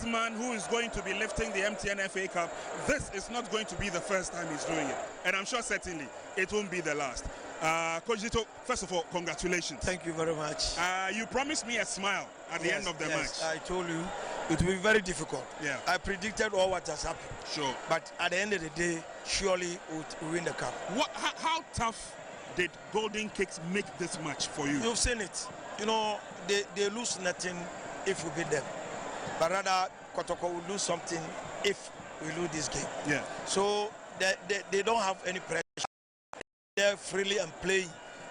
man who is going to be lifting the MTN FA Cup, this is not going to be the first time he's doing it. And I'm sure certainly it won't be the last. Coach Zito, first of all, congratulations. Thank you very much. You promised me a smile at the end of the match. I told you it will be very difficult. Yeah. I predicted all what has happened. Sure. But at the end of the day, surely we'll win the cup. How tough did Golden Kicks make this match for you? You've seen it. You know, they lose nothing if we beat them. But rather, Kotoko will lose something if we lose this game. Yeah. So they don't have any pressure. They're freely and playing.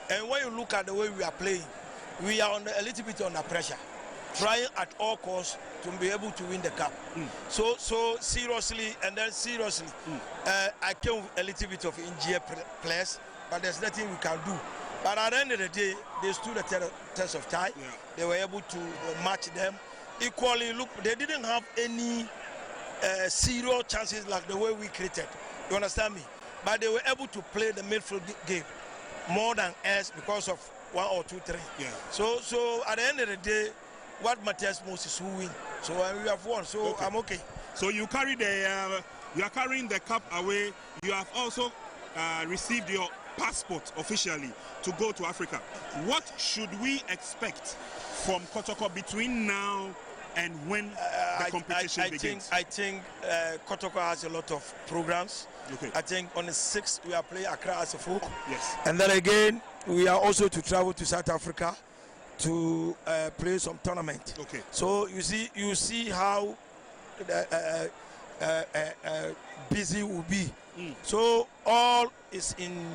And when you look at the way we are playing, we are a little bit under pressure, trying at all costs to be able to win the cup. So seriously, I came with a little bit of injured players, but there's nothing we can do. But at the end of the day, they stood the test of time. Yeah. They were able to match them. Equally, look, they didn't have any serious chances like the way we created. You understand me? But they were able to play the midfield game more than us because of 1 or 2, 3. Yeah. So at the end of the day, what matters most is who win. So we have won. So okay. I'm okay. So you carry you are carrying the cup away. You have also received your passport officially to go to Africa. What should we expect from Kotoko between now and when the competition begins? I think Kotoko has a lot of programs. Okay. I think on the 6th we are playing Accra as a folk. Yes. And then again we are also to travel to South Africa to play some tournament. Okay. So you see how busy we'll be. So all is in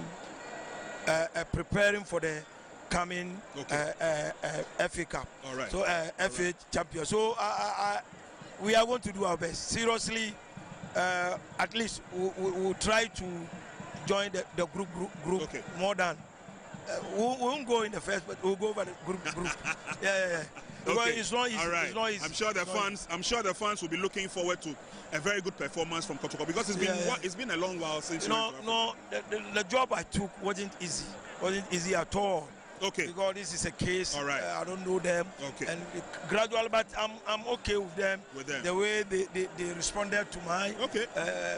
preparing for the coming FA Cup. All right. So FA champion. So we are going to do our best. Seriously, at least we'll try to join the group okay. more than we won't go in the first, but we'll go over the group. Yeah. Okay. It's not easy. All right. It's not easy. I'm sure the fans will be looking forward to a very good performance from Kotoko because it's been a long while since. The job I took wasn't easy. Wasn't easy at all. Okay. Because this is a case. All right. I don't know them. Okay. And gradually, but I'm okay with them. The way they responded to mine. Okay.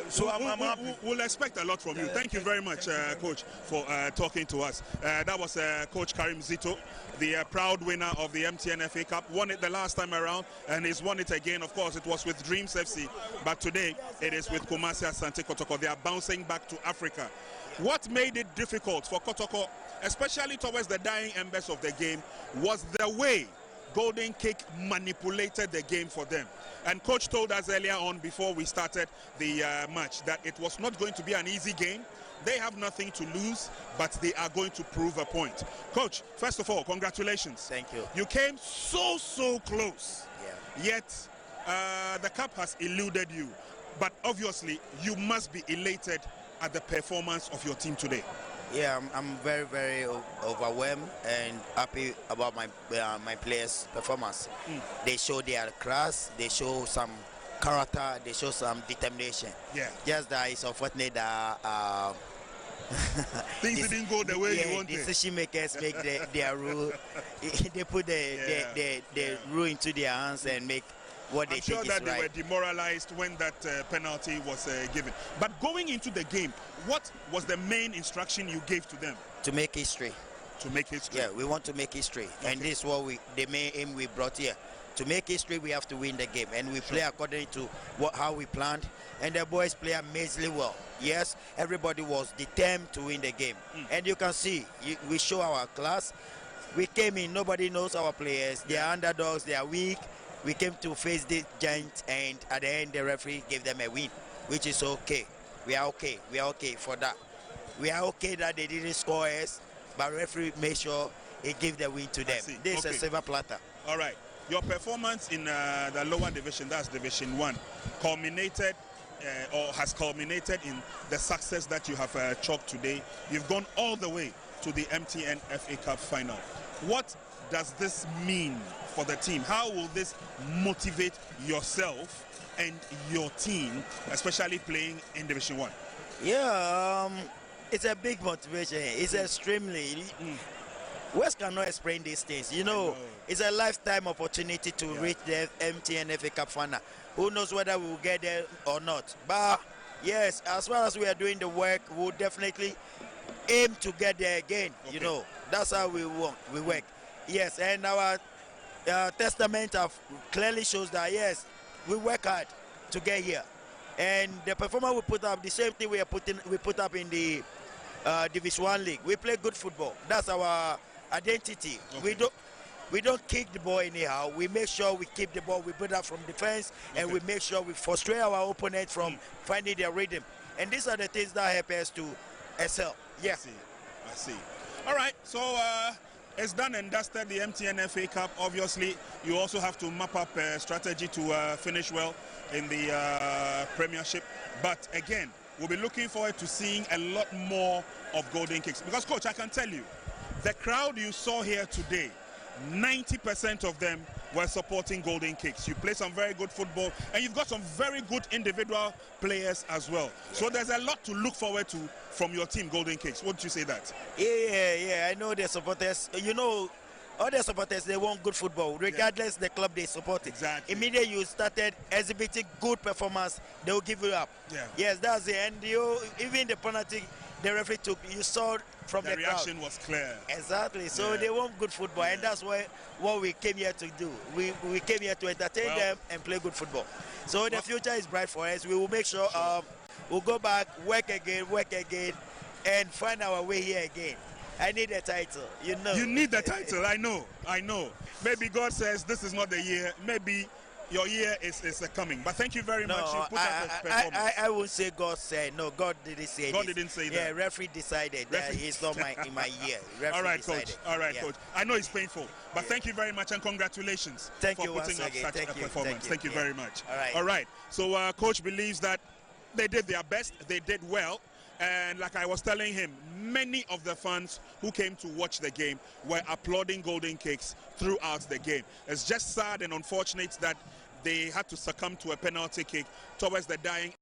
So I'm happy. We'll expect a lot from you. Thank you very much, Coach, for talking to us. That was Coach Karim Zito, the proud winner of the MTN FA Cup. Won it the last time around, and he's won it again. Of course, it was with Dreams FC, but today it is with Kumasi Asante Kotoko. They are bouncing back to Africa. What made it difficult for Kotoko, especially towards the dying embers of the game, was the way Golden Kick manipulated the game for them. And Coach told us earlier on before we started the match that it was not going to be an easy game. They have nothing to lose, but they are going to prove a point. Coach, first of all, congratulations. Thank you. You came so close, yet the cup has eluded you. But obviously, you must be elated at the performance of your team today. Yeah, I'm very overwhelmed and happy about my players' performance. They show their class, they show some character, they show some determination. Yeah. Just that it's unfortunate that things didn't go the way you wanted. Decision makers make their rule. They put the rule into their hands and make what they think is right. I'm sure that they were demoralized when that penalty was given. But going into the game, what was the main instruction you gave to them? To make history. To make history. Yeah, we want to make history, and this is what the main aim we brought here. To make history, we have to win the game, and we play according to how we planned. And the boys play amazingly well. Yes, everybody was determined to win the game, and you can see we show our class. We came in, nobody knows our players. They are underdogs, they are weak. We came to face the Giants, and at the end, the referee gave them a win, which is okay. We are okay. We are okay for that. We are okay that they didn't score us, but referee made sure he gave the win to them. This is a silver platter. All right. Your performance in the lower division, that's Division 1, culminated or has culminated in the success that you have chalked today. You've gone all the way to the MTN FA Cup final. What does this mean for the team? How will this motivate yourself and your team, especially playing in Division 1? Yeah, it's a big motivation. It's extremely. Words cannot explain these things. You know, it's a lifetime opportunity to reach the MTN FA Cup final. Who knows whether we will get there or not? But yes, as far as we are doing the work, we'll definitely aim to get there again. Okay. You know, that's how we work. Yes, and our testament of clearly shows that yes, we work hard to get here, and the performance we put up, the same thing we put up in the Division 1 league. We play good football. That's our identity. Okay. We don't kick the ball anyhow. We make sure we keep the ball. We build up from defense, and we make sure we frustrate our opponent from finding their rhythm. And these are the things that help us to excel. Yeah. I see. All right. So it's done and dusted, the MTN FA Cup. Obviously, you also have to map up a strategy to finish well in the Premiership. But again, we'll be looking forward to seeing a lot more of golden kicks. Because, Coach, I can tell you, the crowd you saw here today, 90% of them were supporting golden kicks. You play some very good football, and you've got some very good individual players as well. So there's a lot to look forward to from your team, Golden Kicks. Wouldn't you say that? Yeah. I know the supporters. You know, all the supporters, they want good football, regardless the club they support. Exactly. Immediately you started exhibiting good performance, they will give you up. Yeah. Yes, that's it. And even the penalty the referee took, you saw from the reaction crowd. was clear. Exactly. So they want good football, and that's what we came here to do. We came here to entertain them and play good football. So the future is bright for us. We will make sure we'll go back, work again, and find our way here again. I need a title, you know. You need the title, I know. Maybe God says this is not the year. Maybe your year is coming. But thank you very much. You put up a performance. I won't say God said. No, God didn't say God this. didn't say that. Yeah, referee decided that he's not in my year. Referee All right, decided. Coach. All right, Coach. I know it's painful, but thank you very much and congratulations for putting up such a performance. Thank you very much. All right. So, Coach believes that they did their best. They did well. And like I was telling him, many of the fans who came to watch the game were applauding Golden Kicks throughout the game. It's just sad and unfortunate that they had to succumb to a penalty kick towards the dying